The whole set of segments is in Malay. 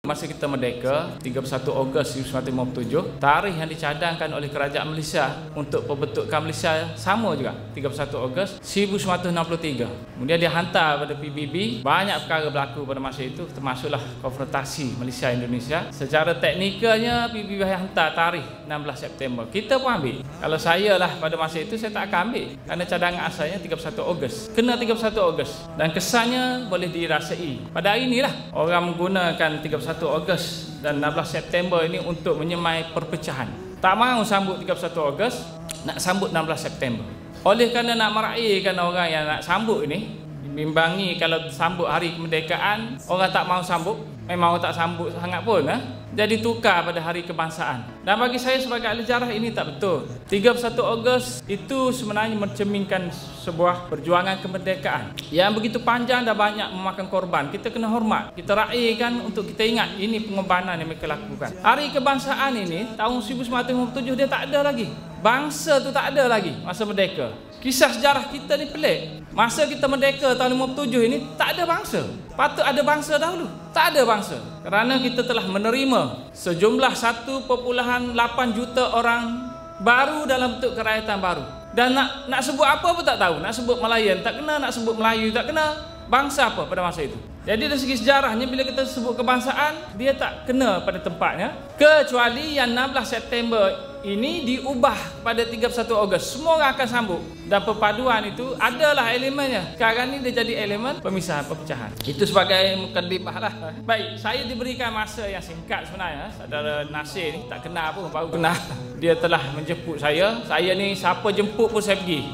Masa kita merdeka, 31 Ogos 1957, tarikh yang dicadangkan oleh Kerajaan Malaysia untuk pembentukan Malaysia sama juga, 31 Ogos 1963. Kemudian dia hantar pada PBB, banyak perkara berlaku pada masa itu, termasuklah konfrontasi Malaysia-Indonesia. Secara teknikalnya, PBB hantar tarikh 16 September. Kita pun ambil. Kalau saya lah pada masa itu, saya tak akan ambil. Kerana cadangan asalnya 31 Ogos. Kena 31 Ogos. Dan kesannya boleh dirasai. Pada hari inilah, orang menggunakan 31 Ogos dan 16 September ini untuk menyemai perpecahan. Tak mahu sambut 31 Ogos, nak sambut 16 September. Oleh kerana nak meraihkan orang yang nak sambut ini, bimbangi kalau sambut hari kemerdekaan, orang tak mahu sambut, memang orang tak sambut sangat pun. Jadi tukar pada hari kebangsaan. Dan bagi saya sebagai ahli sejarah ini tak betul. 31 Ogos itu sebenarnya mencerminkan sebuah perjuangan kemerdekaan yang begitu panjang dan banyak memakan korban. Kita kena hormat, kita raihkan untuk kita ingat ini pengorbanan yang mereka lakukan. Hari kebangsaan ini tahun 1957 dia tak ada lagi. Bangsa tu tak ada lagi masa merdeka. Kisah sejarah kita ni pelik. Masa kita merdeka tahun 57 ini tak ada bangsa. Patut ada bangsa dahulu. Tak ada bangsa. Kerana kita telah menerima sejumlah 1.8 juta orang baru dalam bentuk kerakyatan baru. Dan nak sebut apa pun tak tahu. Nak sebut Malayan tak kena, nak sebut Melayu tak kena. Bangsa apa pada masa itu. Jadi dari segi sejarahnya, bila kita sebut kebangsaan, dia tak kena pada tempatnya. Kecuali yang 16 September ini diubah pada 31 Ogos. Semua orang akan sambut. Dan perpaduan itu adalah elemennya. Sekarang ni dia jadi elemen pemisahan, perpecahan. Itu sebagai mukadimah lah. Baik, saya diberikan masa yang singkat sebenarnya. Saudara Nasir ni tak kenal pun, baru kenal. Dia telah menjemput saya. Saya ni siapa jemput pun saya pergi.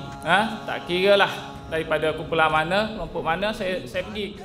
Tak kira lah daripada kumpulan mana, kelompok mana, saya pergi.